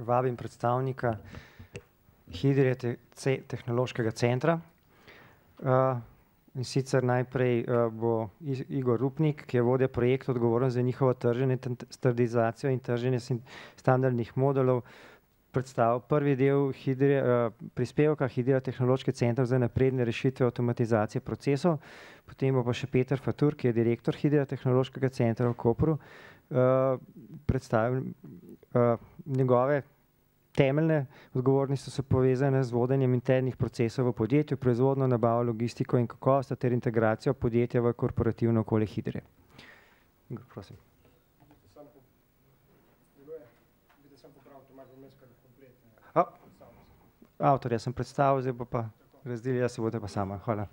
vabim predstavnika Hidrije tehnološkega centra. In sicer najprej bo Igor Rupnik, ki je vodja projekta, odgovoren za njihovo trženje, standardizacijo in trženje standardnih modulov, predstavil prvi del prispevka Hidrija tehnološki center za napredne rešitve avtomatizacije procesov. Potem bo pa še Peter Fatur, ki je direktor Hidrija tehnološkega centra v Kopru, predstavil njegove temeljne odgovornosti so povezane z vodenjem internih procesov v podjetju, proizvodno, nabavo, logistiko in kakovost ter integracijo podjetja v korporativno okolje Hidrije. Igor, prosim. Avtorja sem predstavil, zdaj bo pa razdelil, jaz se boste pa sama. Hvala.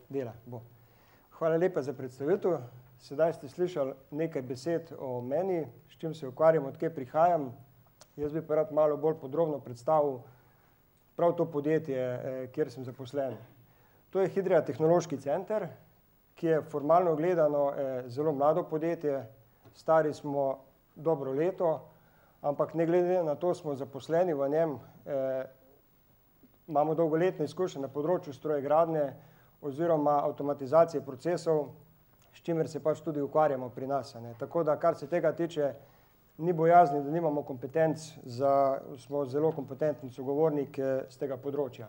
Dela, bo. Hvala lepa za predstavitev. Sedaj ste slišali nekaj besed o meni, s čim se ukvarjam, od kje prihajam. Jaz bi pa rad malo bolj podrobno predstavil prav to podjetje, kjer sem zaposlen. To je Hidrija tehnološki center, ki je formalno gledano zelo mlado podjetje, stari smo dobro leto, ampak ne glede na to smo zaposleni v njem, imamo dolgoletne izkušnje na področju strojegradnje oziroma avtomatizacije procesov, s čimer se pač tudi ukvarjamo pri nas. Tako da, kar se tega tiče, ni bojazni, da nimamo kompetenc, smo zelo kompetentni sogovornik z tega področja.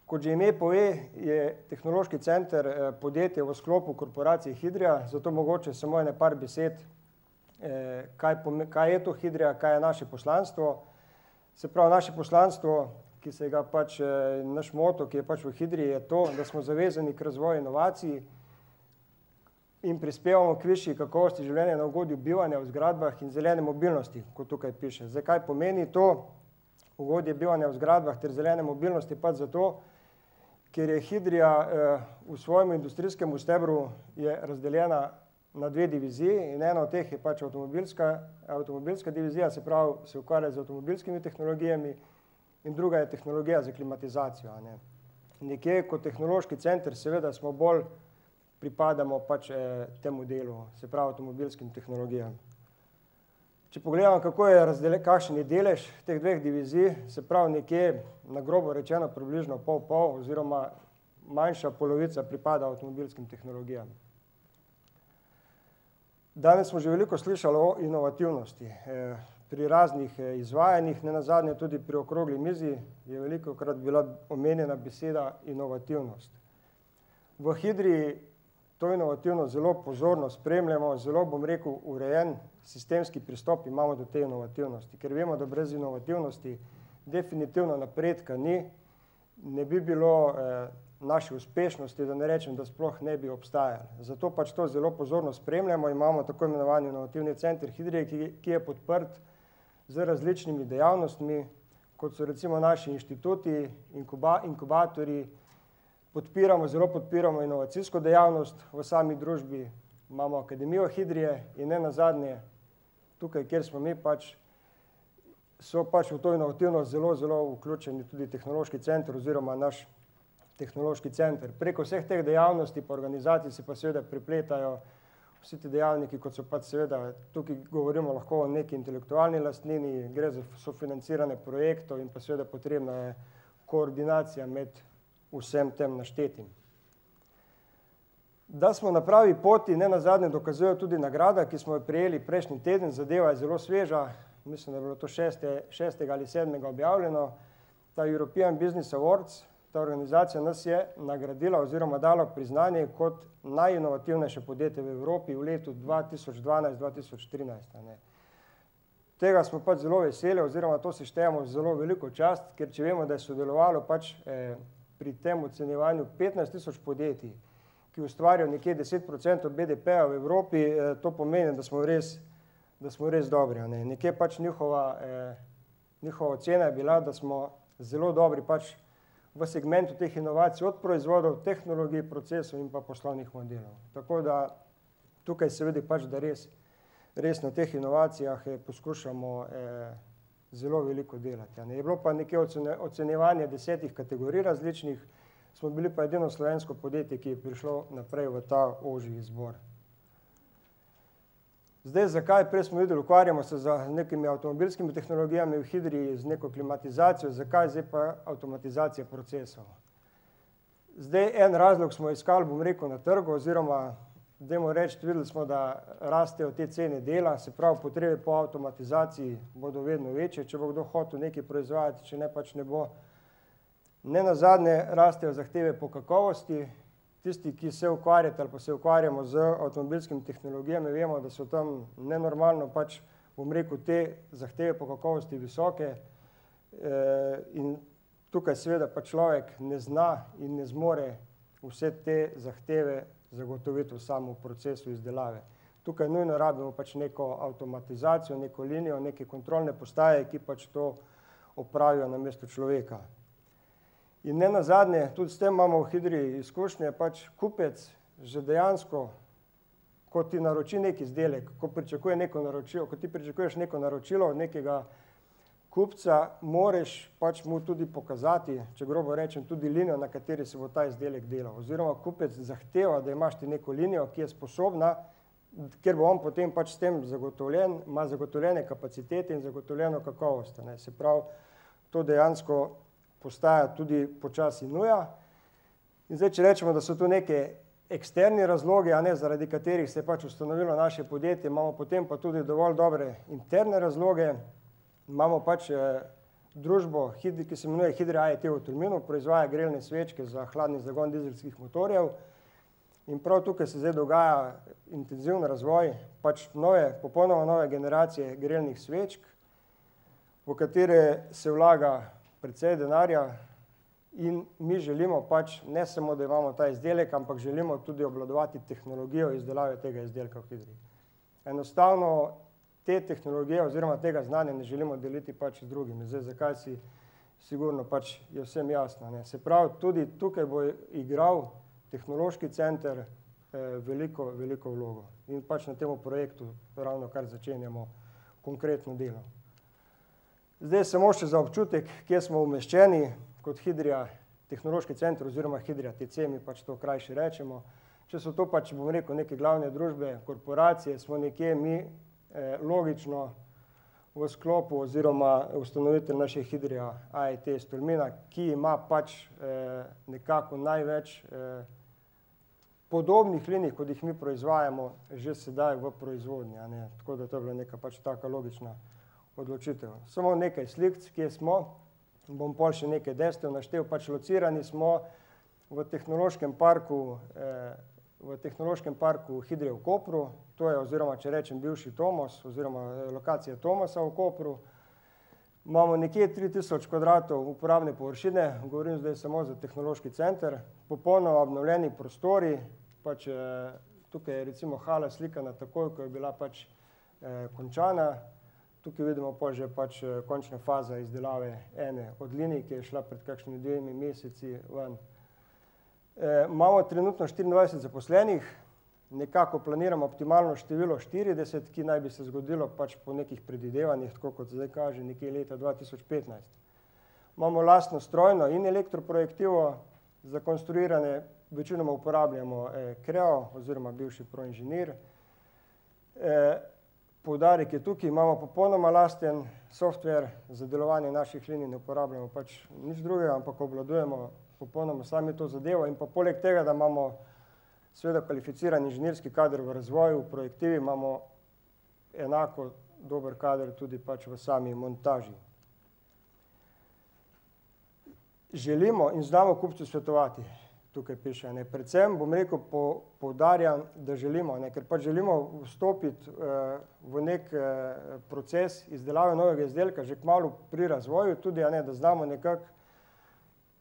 Kot že ime pove, je tehnološki center podjetje v sklopu korporacije Hidrija, zato mogoče samo ene par besed, kaj je to Hidrija, kaj je naše poslanstvo. Se pravi, naše poslanstvo, ki se ga pač, naš moto, ki je pač v Hidriji, je to, da smo zavezani k razvoju inovacij in prispevamo k višji kakovosti življenja na ugodju bivanja v zgradbah in zelene mobilnosti, kot tukaj piše. Zdaj, kaj pomeni to ugodje bivanja v zgradbah ter zelene mobilnosti? Pač zato, ker je Hidrija v svojem industrijskem stebru je razdeljena na dve diviziji in ena od teh je pač avtomobilska divizija, se pravi, se ukvarja z avtomobilskimi tehnologijami, in druga je tehnologija za klimatizacijo. Nekje kot tehnološki center seveda smo bolj pripadamo pač temu delu, se pravi avtomobilskim tehnologijam. Če pogledamo, kakšen je delež teh dveh divizij, se pravi nekje na grobo rečeno približno pol oziroma manjša polovica pripada avtomobilskim tehnologijam. Danes smo že veliko slišali o inovativnosti. Pri raznih izvajanjih, nenazadnje tudi pri okrogli mizi, je velikokrat bila omenjena beseda inovativnost. V Hidriji to inovativnost zelo pozorno spremljamo, zelo, bom rekel, urejen sistemski pristop imamo do te inovativnosti, ker vemo, da brez inovativnosti definitivno napredka ni, ne bi bilo naše uspešnosti, da ne rečem, da sploh ne bi obstajali. Zato pač to zelo pozorno spremljamo, imamo tako imenovani inovativni center Hidrije, ki je podprt z različnimi dejavnostmi, kot so recimo naši inštituti, inkubatorji, zelo podpiramo inovacijsko dejavnost v sami družbi, imamo Akademijo Hidrije in nenazadnje tukaj, kjer smo mi pač, so pač v to inovativnost zelo vključeni tudi tehnološki center oziroma naš tehnološki center. Preko vseh teh dejavnosti pa organizacij se pa seveda prepletajo vsi ti dejavniki, kot so pač seveda, tukaj govorimo lahko o neki intelektualni lastnini, gre za sofinancirane projektov in pa seveda potrebna je koordinacija med vsem tem naštetim. Da smo na pravi poti, nenazadnje dokazuje tudi nagrada, ki smo jo prejeli prejšnji teden, zadeva je zelo sveža, mislim, da je bilo to 6. ali 7. objavljeno, ta European Business Awards, ta organizacija nas je nagradila oziroma dala priznanje kot najinovativnejše podjetje v Evropi v letu 2012-2013. Tega smo pač zelo veseli oziroma to se štejemo zelo veliko čast, ker če vemo, da je sodelovalo pač pri tem ocenjevanju 15.000 podjetij, ki ustvarjajo nekje 10% BDP-a v Evropi, to pomeni, da smo res dobri. Nekje pač njihova ocena je bila, da smo zelo dobri pač v segmentu teh inovacij od proizvodov, tehnologij, procesov in pa poslovnih modelov. Tako da tukaj se vidi pač, da res na teh inovacijah poskušamo zelo veliko delati. Je bilo pa nekje ocenjevanje 10 kategorij različnih, smo bili pa edino slovensko podjetje, ki je prišlo naprej v ta ožji izbor. Zdaj, zakaj? Prej smo videli, ukvarjamo se z nekimi avtomobilskimi tehnologijami v Hidrii, z neko klimatizacijo, zakaj zdaj pa avtomatizacija procesov? Zdaj, en razlog smo iskali, bom rekel, na trgu, oziroma, dajmo reči, videli smo, da rastejo te cene dela, se pravi, potrebe po avtomatizaciji bodo vedno večje, če bo kdo hotel nekaj proizvajati, če ne, pač ne bo. Nenazadnje rastejo zahteve po kakovosti. Tisti, ki se ukvarjate ali pa se ukvarjamo z avtomobilskimi tehnologijami, vemo, da so tam nenormalno, pač, bom rekel, te zahteve po kakovosti visoke in tukaj seveda pa človek ne zna in ne zmore vse te zahteve zagotoviti v samem procesu izdelave. Tukaj nujno rabimo pač neko avtomatizacijo, neko linijo, neke kontrolne postaje, ki pač to opravijo namesto človeka. In nenazadnje, tudi s tem imamo v Hidrii izkušnje, pač kupec že dejansko, ko ti naroči neki izdelek, ko ti pričakuješ neko naročilo od nekega kupca, moraš pač mu tudi pokazati, če grobo rečem, tudi linijo, na kateri se bo ta izdelek delal. Oziroma kupec zahteva, da imaš ti neko linijo, ki je sposobna, ker bo on potem pač s tem zagotovljen, ima zagotovljene kapacitete in zagotovljeno kakovost. Se pravi, to dejansko postaja tudi počasi nuja. In zdaj, če rečemo, da so tu neke eksterni razlogi, zaradi katerih se je pač ustanovilo naše podjetje, imamo potem pa tudi dovolj dobre interne razloge. Imamo pač družbo, ki se imenuje Hidria IET v Tolminu, proizvaja grelne svečke za hladni zagon dizelskih motorjev. In prav tukaj se zdaj dogaja intenzivni razvoj pač popolnoma nove generacije grelnih svečk, v katere se vlaga precej denarja in mi želimo pač ne samo, da imamo ta izdelek, ampak želimo tudi obvladovati tehnologijo izdelave tega izdelka v Hidrii. Enostavno te tehnologije oziroma tega znanja ne želimo deliti pač z drugimi. Zdaj, zakaj si sigurno pač je vsem jasno. Se pravi, tudi tukaj bo igral tehnološki center veliko vlogo. In pač na tem projektu ravno kar začenjamo konkretno delo. Zdaj samo še za občutek, kje smo umeščeni kot Hidria tehnološki center oziroma Hidria TC, mi pač to krajše rečemo. Če so to pač, bom rekel, neke glavne družbe, korporacije, smo nekje mi logično v sklopu oziroma ustanovitelj naše Hidria IET iz Tolmina, ki ima pač nekako največ podobnih linij, kot jih mi proizvajamo, že sedaj v proizvodnji. Tako da to je bila neka pač taka logična odločitev. Samo nekaj slik, kje smo, bom pol še nekaj dejstev naštel, pač locirani smo v tehnološkem parku Hidrije v Kopru, to je oziroma, če rečem, bivši Tomos oziroma lokacija Tomosa v Kopru. Imamo nekje 3000 kvadratov uporabne površine, govorim zdaj samo za tehnološki center, popolnoma obnovljeni prostori, pač tukaj je recimo hala slikana takoj, ko je bila pač končana. Tukaj vidimo pa že pač končna faza izdelave ene od linij, ki je šla pred kakšnimi 2 meseci ven. Imamo trenutno 24 zaposlenih, nekako planiramo optimalno število 40, ki naj bi se zgodilo pač po nekih predvidevanjih, tako kot zdaj kaže, nekje leta 2015. Imamo lastno strojno in elektroprojektivo, za konstruirane večinoma uporabljamo Creo oziroma bivši Proinženir. Poudarek je tukaj, imamo popolnoma lasten software za delovanje naših linij, ne uporabljamo pač nič drugega, ampak obvladujemo popolnoma sami to zadevo in pa poleg tega, da imamo seveda kvalificiran inženirski kader v razvoju, v projektivi, imamo enako dober kader tudi pač v sami montaži. Želimo in znamo kupcu svetovati, tukaj piše, predvsem bom rekel, poudarjam, da želimo, ker pač želimo vstopiti v nek proces izdelave novega izdelka že kmalu pri razvoju, tudi da znamo nekako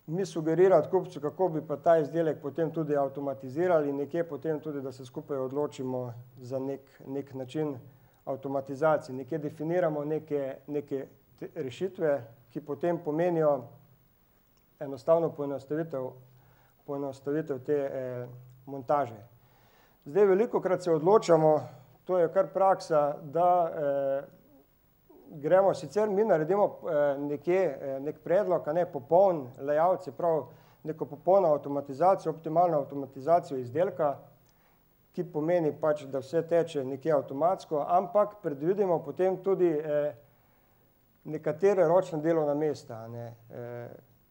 mi sugerirati kupcu, kako bi pa ta izdelek potem tudi avtomatizirali in nekje potem tudi, da se skupaj odločimo za nek način avtomatizacije. Nekje definiramo neke rešitve, ki potem pomenijo enostavno poenostavitev te montaže. Zdaj velikokrat se odločamo, to je kar praksa, da gremo, sicer mi naredimo nek predlog, a ne popoln layout, se pravi neko popolno avtomatizacijo, optimalno avtomatizacijo izdelka, ki pomeni pač, da vse teče nekje avtomatsko, ampak predvidimo potem tudi nekatere ročne delovna mesta,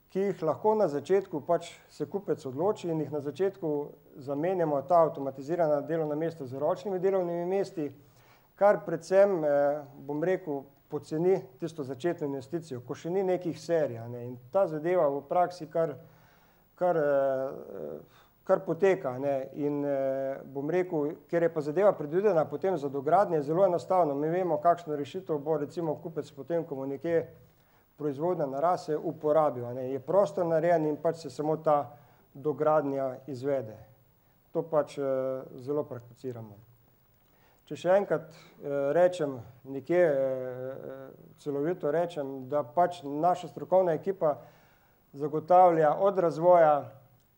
ki jih lahko na začetku pač se kupec odloči in jih na začetku zamenjamo ta avtomatizirana delovna mesta z ročnimi delovnimi mesti, kar predvsem, bom rekel, poceni tisto začetno investicijo, ko še ni nekih serij, in ta zadeva v praksi kar poteka, in bom rekel, ker je pa zadeva predvidena potem za dogradnje, zelo enostavno, mi vemo, kakšno rešitev bo recimo kupec potem, ko mu nekje proizvodnja narase, uporabil, je prostor narejen in pač se samo ta dogradnja izvede. To pač zelo prakticiramo. Če še enkrat rečem, nekje celovito rečem, da pač naša strokovna ekipa zagotavlja od razvoja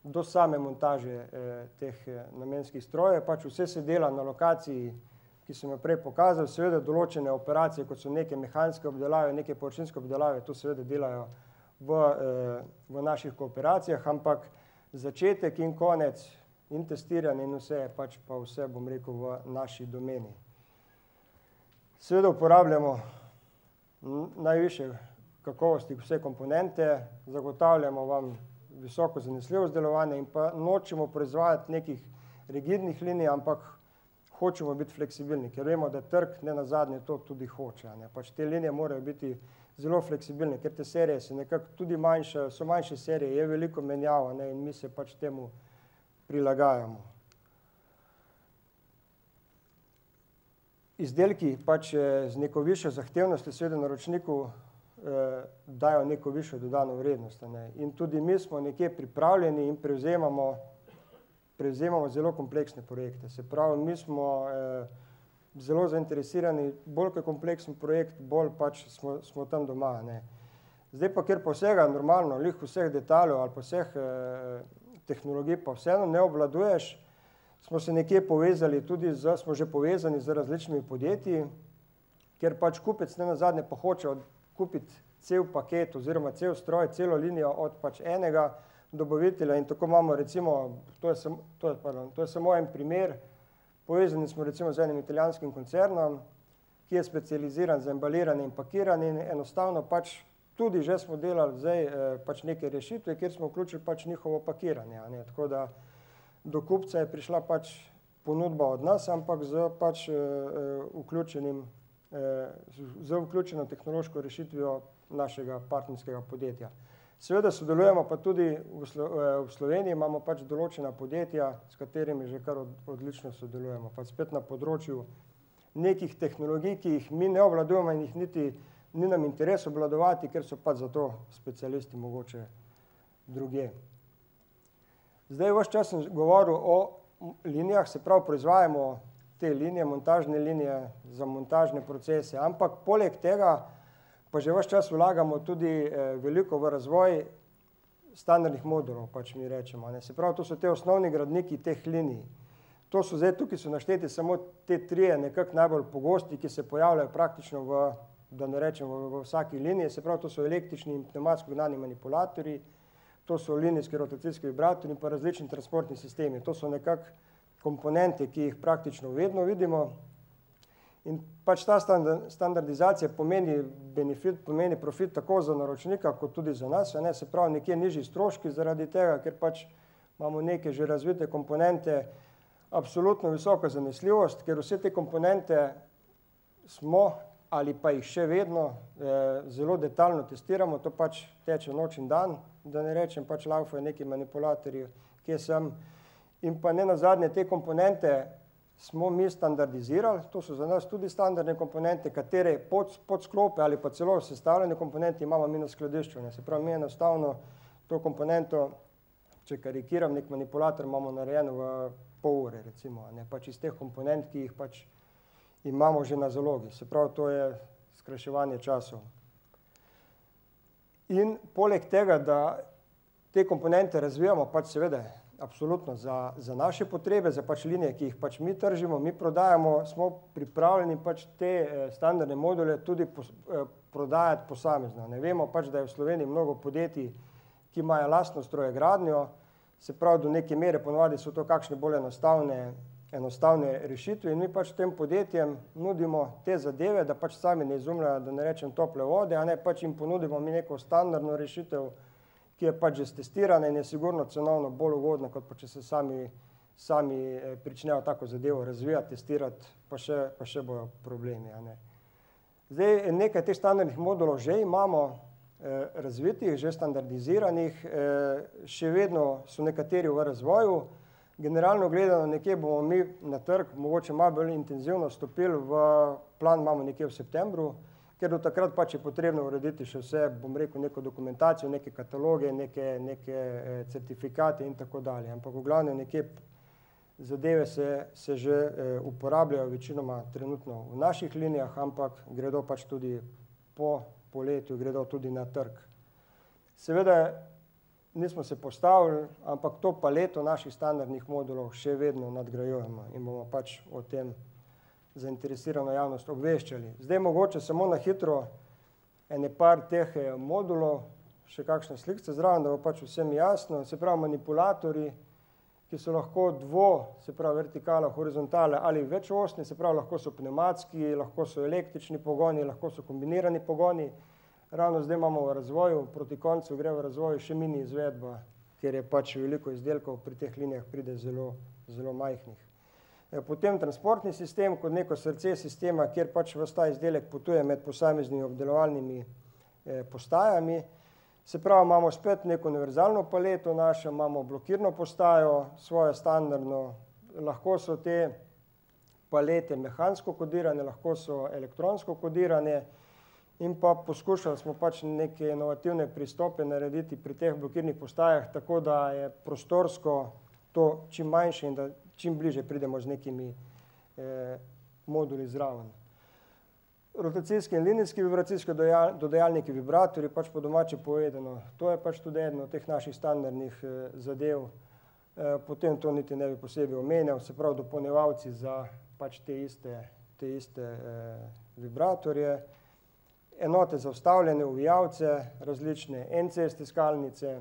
do same montaže teh namenskih strojev, pač vse se dela na lokaciji, ki sem jo prej pokazal, seveda določene operacije, kot so neke mehanske obdelave, neke površinske obdelave, to seveda delajo v naših kooperacijah, ampak začetek in konec in testiranje in vse, pač pa vse, bom rekel, v naši domeni. Seveda uporabljamo najvišje kakovosti vse komponente, zagotavljamo vam visoko zanesljivost delovanja in pa nočemo proizvajati nekih rigidnih linij, ampak hočemo biti fleksibilni, ker vemo, da trg ne nazadnje to tudi hoče. Pač te linije morajo biti zelo fleksibilne, ker te serije se nekako tudi so manjše serije, je veliko menjav in mi se pač temu prilagajamo. Izdelki pač z neko višjo zahtevnostjo seveda naročniku dajo neko višjo dodano vrednost. In tudi mi smo nekje pripravljeni in prevzemamo zelo kompleksne projekte. Se pravi, mi smo zelo zainteresirani, bolj kot kompleksen projekt, bolj pač smo tam doma. Zdaj pa, ker pa vsega normalno, vseh detaljev ali pa vseh tehnologij pa vseeno ne obvladuješ, smo se nekje povezali tudi smo že povezani z različnimi podjetji, ker pač kupec ne nazadnje pa hoče kupiti cel paket oziroma cel stroj, celo linijo od pač enega dobavitelja in tako imamo recimo, to je samo en primer, povezani smo recimo z enim italijanskim koncernom, ki je specializiran za embaliranje in pakiranje in enostavno pač tudi že smo delali zdaj pač neke rešitve, kjer smo vključili pač njihovo pakiranje. Tako da do kupca je prišla pač ponudba od nas, ampak z pač vključeno tehnološko rešitvijo našega partnerskega podjetja. Seveda sodelujemo pa tudi v Sloveniji, imamo pač določena podjetja, s katerimi že kar odlično sodelujemo. Pač spet na področju nekih tehnologij, ki jih mi ne obvladujemo in jih niti ni nam interes obvladovati, ker so pač za to specialisti mogoče drugje. Zdaj ves čas sem govoril o linijah, se pravi proizvajamo te linije, montažne linije za montažne procese, ampak poleg tega pa že ves čas vlagamo tudi veliko v razvoj standardnih modulov, pač mi rečemo. Se pravi, to so te osnovni gradniki teh linij. To so zdaj, tukaj so našteti samo te trije nekako najbolj pogosti, ki se pojavljajo praktično da ne rečem, v vsaki liniji. Se pravi, to so električni in pnevmatsko gnani manipulatorji, to so linijski rotacijski vibratorji in pa različni transportni sistemi. To so nekako komponente, ki jih praktično vedno vidimo. In pač ta standardizacija pomeni benefit, pomeni profit tako za naročnika, kot tudi za nas. Se pravi, nekje nižji stroški zaradi tega, ker pač imamo neke že razvite komponente, absolutno visoko zanesljivost, ker vse te komponente smo ali pa jih še vedno zelo detaljno testiramo, to pač teče noč in dan, da ne rečem, pač laufajo neki manipulatorji, kje sem. In pa ne nazadnje te komponente smo mi standardizirali, to so za nas tudi standardne komponente, katere podsklope ali pa celo sestavljene komponente imamo mi na skladišču. Se pravi, mi enostavno to komponento, če karikiram, nek manipulator imamo narejeno v pol ure, recimo, pač iz teh komponent, ki jih pač imamo že na zalogi. Se pravi, to je skrajševanje časov. In poleg tega, da te komponente razvijamo, pač seveda absolutno za naše potrebe, za pač linije, ki jih pač mi tržimo, mi prodajamo, smo pripravljeni pač te standardne module tudi prodajati posamezno. Ne vemo pač, da je v Sloveniji mnogo podjetij, ki imajo lastno strojegradnjo, se pravi do neke mere ponovadi so to kakšne bolj enostavne rešitve in mi pač tem podjetjem nudimo te zadeve, da pač sami ne izumljajo, da ne rečem tople vode, a ne pač jim ponudimo mi neko standardno rešitev, ki je pač že stestirana in je sigurno cenovno bolj ugodna, kot pa če se sami pričnejo tako zadevo razvijati, testirati, pa še bojo problemi. A ne. Zdaj, nekaj teh standardnih modulov že imamo razvitih, že standardiziranih, še vedno so nekateri v razvoju. Generalno gledano nekje bomo mi na trg mogoče malo bolj intenzivno stopili v plan, imamo nekje v septembru, ker do takrat pač je potrebno urediti še vse, bom rekel, neko dokumentacijo, neke kataloge, neke certifikate in tako dalje. Ampak v glavnem nekje zadeve se že uporabljajo večinoma trenutno v naših linijah, ampak gredo pač tudi po poletju, gredo tudi na trg. Seveda nismo se postavili, ampak to paleto naših standardnih modulov še vedno nadgrajujemo in bomo pač o tem zainteresirano javnost obveščali. Zdaj mogoče samo na hitro ene par teh modulov, še kakšna slikca zraven, da bo pač vsem jasno. Se pravi manipulatorji, ki so lahko se pravi vertikala, horizontale ali večosni, se pravi lahko so pnevmatski, lahko so električni pogoni, lahko so kombinirani pogoni. Ravno zdaj imamo v razvoju, proti koncu gre v razvoju še mini izvedba, ker je pač veliko izdelkov pri teh linijah pride zelo majhnih. Potem transportni sistem kot neko srce sistema, kjer pač ves ta izdelek potuje med posameznimi obdelovalnimi postajami. Se pravi, imamo spet neko univerzalno paleto našo, imamo blokirno postajo, svojo standardno, lahko so te palete mehansko kodirane, lahko so elektronsko kodirane in pa poskušali smo pač neke inovativne pristope narediti pri teh blokirnih postajah, tako da je prostorsko to čim manjše in da čim bliže pridemo z nekimi moduli zraven. Rotacijski in linijski vibracijski dodajalniki vibratorji, pač po domače povedano, to je pač tudi eden od teh naših standardnih zadev, potem to niti ne bi posebej omenjal, se pravi dopolnjevalci za pač te iste vibratorje, enote za vstavljene uvijalce, različne NC stiskalnice,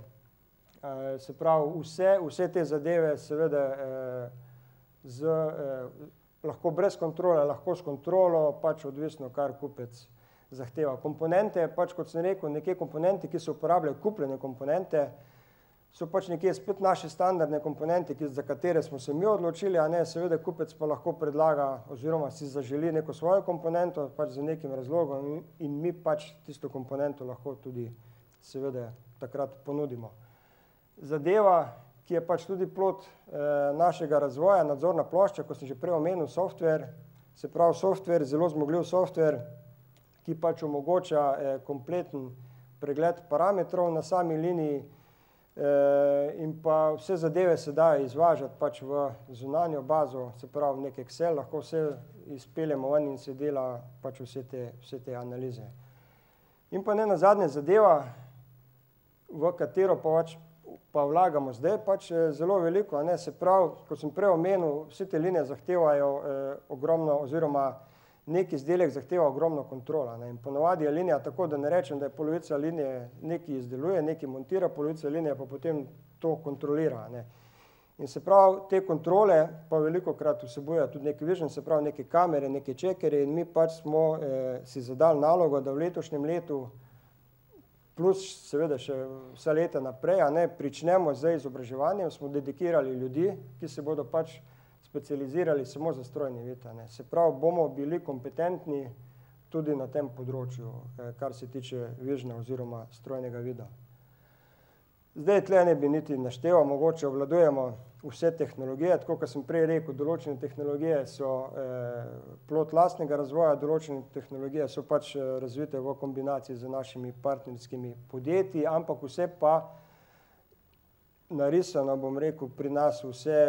se pravi vse te zadeve seveda lahko brez kontrole, lahko s kontrolo, pač odvisno, kar kupec zahteva. Komponente, pač kot sem rekel, nekje komponente, ki se uporabljajo, kupljene komponente, so pač nekje spet naše standardne komponente, za katere smo se mi odločili, a ne, seveda kupec pa lahko predlaga oziroma si zaželi neko svojo komponento, pač za nekim razlogom in mi pač tisto komponento lahko tudi seveda takrat ponudimo. Zadeva, ki je pač tudi plod našega razvoja, nadzorna plošča, ko sem že prej omenil software, se pravi software, zelo zmogljiv software, ki pač omogoča kompleten pregled parametrov na sami liniji in pa vse zadeve se dajo izvažati pač v zunanjo bazo, se pravi nek Excel, lahko vse izpeljemo ven in se dela pač vse te analize. In pa ne nazadnje zadeva, v katero pa vlagamo zdaj, pač zelo veliko, a ne, se pravi, kot sem prej omenil, vse te linije zahtevajo ogromno oziroma neki izdelek zahteva ogromno kontrola, ne, in ponovadi je linija tako, da ne rečem, da je polovica linije nekaj izdeluje, nekaj montira, polovica linije pa potem to kontrolira, ne. In se pravi, te kontrole pa velikokrat vsebujejo tudi neki vision, se pravi neke kamere, neke čekerje in mi pač smo si zadali nalogo, da v letošnjem letu plus seveda še vsa leta naprej, a ne, pričnemo z izobraževanjem, smo dedikirali ljudi, ki se bodo pač specializirali samo za strojni vid, a ne. Se pravi, bomo bili kompetentni tudi na tem področju, kar se tiče vižna oziroma strojnega vida. Zdaj tle ne bi niti našteval, mogoče obvladujemo vse tehnologije, tako kot sem prej rekel, določene tehnologije so plod lastnega razvoja, določene tehnologije so pač razvite v kombinaciji z našimi partnerskimi podjetji, ampak vse pa narisano, bom rekel, pri nas vse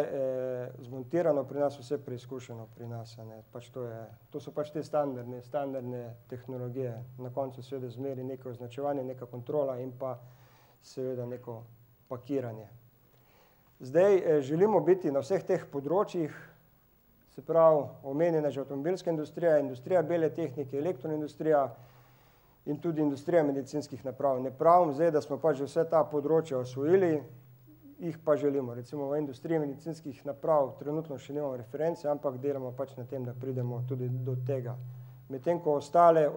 zmontirano, pri nas vse preizkušeno pri nas, ne. Pač to so pač te standardne tehnologije, na koncu seveda zmeri neko označevanje, neka kontrola in pa seveda neko pakiranje. Zdaj želimo biti na vseh teh področjih, se pravi omenjena že avtomobilska industrija, industrija bele tehnike, elektroindustrija in tudi industrija medicinskih naprav. Ne pravim zdaj, da smo pa že vse ta področja osvojili, jih pa želimo. Recimo v industriji medicinskih naprav trenutno še nimamo reference, ampak delamo pač na tem, da pridemo tudi do tega. Medtem ko ostale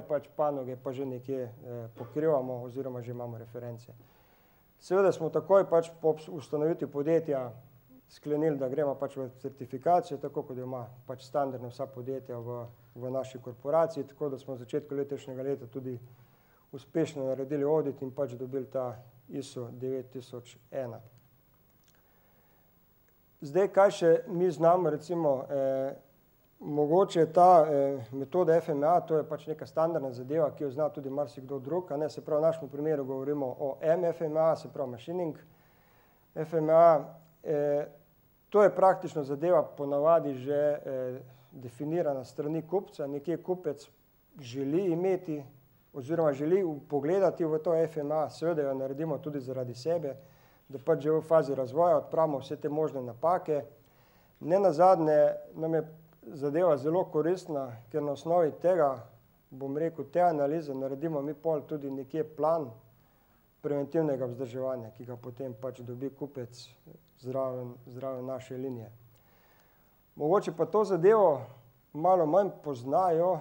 pač panoge pa že nekje pokrivamo oziroma že imamo reference. Seveda smo takoj pač po ustanovitvi podjetja sklenili, da gremo pač v certifikacijo, tako kot ima pač standardno vsa podjetja v naši korporaciji, tako da smo v začetku letošnjega leta tudi uspešno naredili audit in pač dobili ta ISO 9001. Zdaj, kaj še mi znamo, recimo, mogoče ta metoda FMEA, to je pač neka standardna zadeva, ki jo zna tudi marsikdo drug, a ne, se pravi v našem primeru govorimo o MFMEA, se pravi machining FMEA. To je praktično zadeva ponavadi že definirana strani kupca, nekje kupec želi imeti oziroma želi pogledati v to FMEA, seveda jo naredimo tudi zaradi sebe, da pač že v fazi razvoja odpravimo vse te možne napake. Nenazadnje nam je zadeva zelo koristna, ker na osnovi tega, bom rekel, te analize naredimo mi pol tudi nekje plan preventivnega vzdrževanja, ki ga potem pač dobi kupec zraven naše linije. Mogoče pa to zadevo malo manj poznajo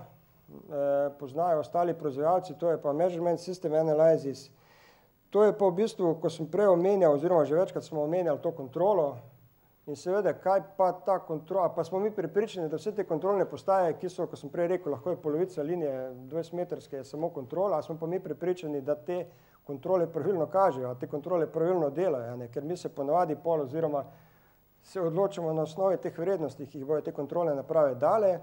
ostali proizvajalci, to je pa Measurement System Analysis. To je pa v bistvu, ko sem prej omenjal, oziroma že večkrat smo omenjali to kontrolo, in seveda, kaj pa ta kontrola, pa smo mi prepričani, da vse te kontrolne postaje, ki so, ko sem prej rekel, lahko je polovica linije 20-metrske, je samo kontrola, smo pa mi prepričani, da te kontrole pravilno kažejo, te kontrole pravilno delajo, ne? Ker mi se ponavadi pol oziroma se odločimo na osnovi teh vrednosti, ki jih bojo te kontrolne naprave dale,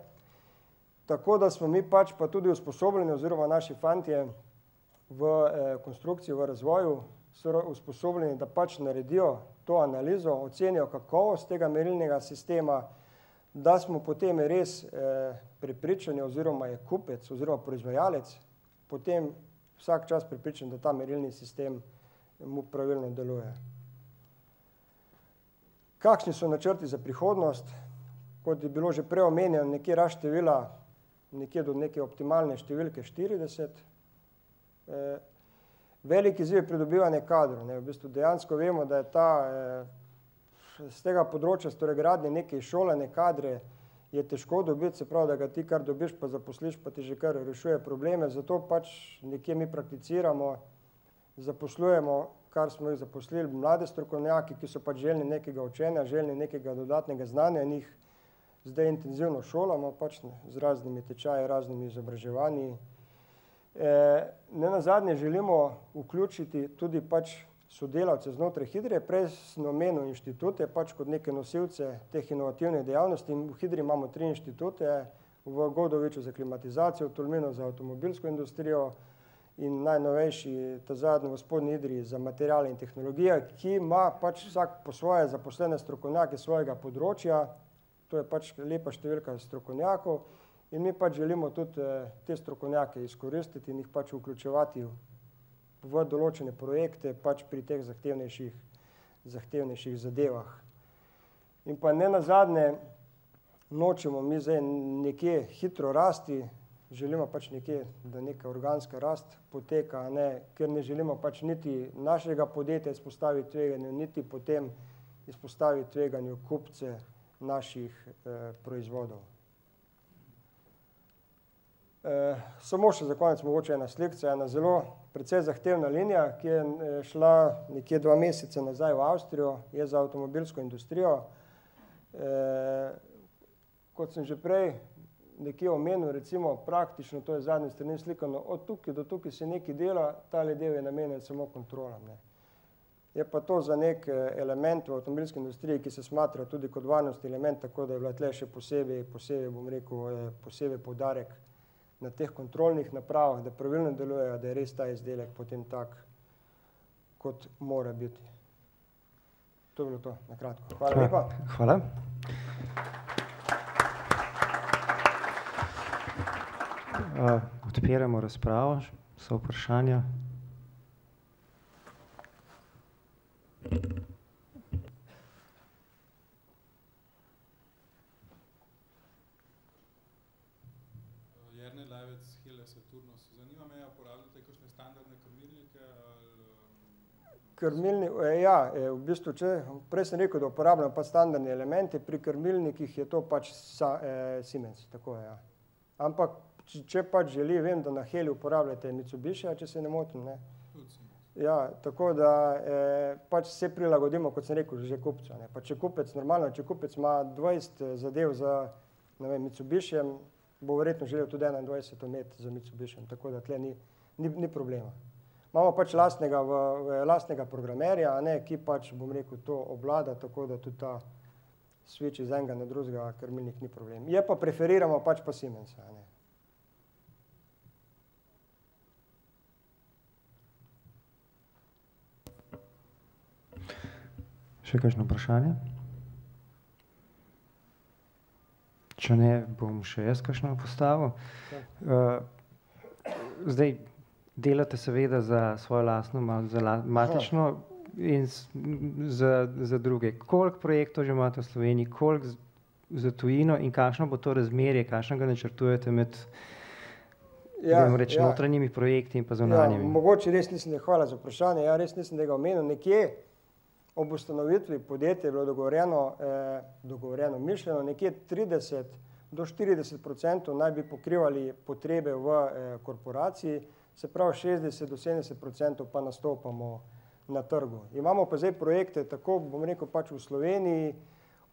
tako da smo mi pač pa tudi usposobljeni oziroma naši fantje v konstrukciji, v razvoju so usposobljeni, da pač naredijo to analizo, ocenijo kakovost tega merilnega sistema, da smo potem res prepričani oziroma je kupec oziroma proizvajalec potem vsak čas prepričan, da ta merilni sistem mu pravilno deluje. Kakšni so načrti za prihodnost? Kot je bilo že prej omenjeno, nekje rast števila, nekje do neke optimalne številke 40. Velik izziv je pridobivanje kadrov. V bistvu dejansko vemo, da je z tega področja strojegradnje neke izšolane kadre je težko dobiti, se pravi, da ga ti kar dobiš pa zaposliš, pa ti že kar rešuje probleme, zato pač nekje mi prakticiramo, zaposlujemo, kar smo jih zaposlili, mlade strokovnjaki, ki so pač željni nekega učenja, željni nekega dodatnega znanja in jih zdaj intenzivno šolamo, pač z raznimi tečaji, raznimi izobraževanji. Nenazadnje želimo vključiti tudi pač sodelavce znotraj Hidrije, prej sem omenil inštitute, pač kot neke nosilce teh inovativnih dejavnosti. V Hidriji imamo 3 inštitute, v Godoviču za klimatizacijo, v Tolminu za avtomobilsko industrijo in najnovejši, ta zadnji v Spodnji Idriji za materiale in tehnologije, ki ima pač vsak po svoje zaposlene strokovnjake svojega področja, to je pač lepa številka strokovnjakov in mi pač želimo tudi te strokovnjake izkoristiti in jih pač vključevati v določene projekte pač pri teh zahtevnejših zadevah. In pa nenazadnje nočemo mi zdaj nekje hitro rasti, želimo pač nekje, da neka organska rast poteka, ker ne želimo pač niti našega podjetja izpostaviti tveganju, niti potem izpostaviti tveganju kupce naših proizvodov. Samo še za konec mogoče ena slika, ena zelo precej zahtevna linija, ki je šla nekje 2 meseca nazaj v Avstrijo, je za avtomobilsko industrijo. Kot sem že prej nekje omenil, recimo praktično, to je zadnji strani slikano, od tukaj do tukaj se nekaj dela, tale del je namenjen samo kontrolam. Je pa to za nek element v avtomobilski industriji, ki se smatra tudi kot varnostni element, tako da je bila tle še posebej, bom rekel, posebej poudarek na teh kontrolnih napravah, da pravilno delujejo, da je res ta izdelek potem tak, kot mora biti. To je bilo to, na kratko. Hvala lepa. Hvala. Odpiramo razpravo, so vprašanja. izvajalec Hele Saturnus. Zanima me, uporabljate kakšne standardne krmilnike? Ja, v bistvu, prej sem rekel, da uporabljamo pa standardne elemente, pri krmilnikih je to pač Siemens, tako je, ja. Ampak, če pač želi, vem, da na Heli uporabljate Mitsubishi, če se ne motim, ne? Ja, tako da pač se prilagodimo, kot sem rekel, že kupcu, ne. Pa če kupec, normalno, če kupec ima 20 zadev za, ne vem, Mitsubishijem, bo verjetno želel tudi 21 imeti za Mitsubishijem, tako da tle ni problema. Imamo pač lastnega programerja, ki pač, bom rekel, to obvlada, tako da tudi ta switch iz enega na drugega krmilnik ni problem. Je pa preferiramo pač pa Siemensa, ne. Še kakšno vprašanje? Če ne, bom še jaz kakšno postavil. Zdaj, delate seveda za svojo lastno, za matično in za druge. Koliko projektov že imate v Sloveniji, koliko za tujino in kakšno bo to razmerje, kakšnega načrtujete med notranjimi projekti in pa zunanjimi? Mogoče res nisem, hvala za vprašanje, ja res nisem tega omenil, nekje ob ustanovitvi podjetja je bilo dogovorjeno mišljeno, nekje 30 do 40% naj bi pokrivali potrebe v korporaciji, se pravi 60 do 70% pa nastopamo na trgu. Imamo pa zdaj projekte, tako bom rekel pač v Sloveniji,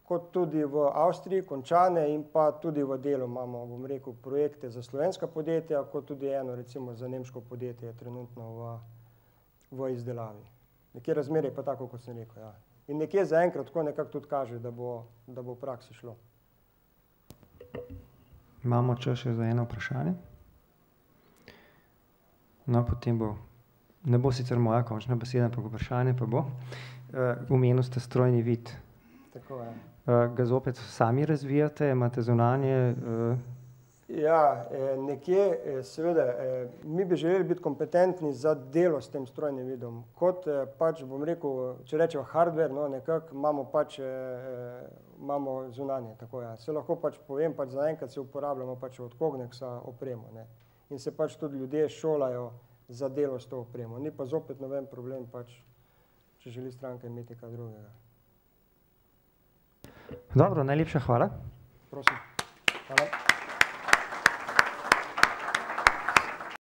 kot tudi v Avstriji, končane in pa tudi v delu imamo, bom rekel, projekte za slovenska podjetja, kot tudi eno recimo za nemško podjetje trenutno v izdelavi. Nekje razmerje pa tako, kot sem rekel, ja. In nekje zaenkrat tako nekako tudi kaže, da bo v praksi šlo. Imamo čas še za eno vprašanje? No, potem ne bo sicer moja končna beseda, ampak vprašanje pa bo. Omenili ste strojni vid. Tako je. Ga zopet sami razvijate, imate zunanje? Ja, nekje seveda, mi bi želeli biti kompetentni za delo s tem strojnim vidom. Kot pač, bom rekel, če rečemo hardware, no, nekako imamo zunanje, tako ja. Se lahko pač povem, pač zaenkrat se uporabljamo pač od Cognexa opremo, ne. In se pač tudi ljudje šolajo za delo s to opremo. Ni pa zopet noben problem pač, če želi stranka imeti kaj drugega. Dobro, najlepša hvala. Prosim. Hvala.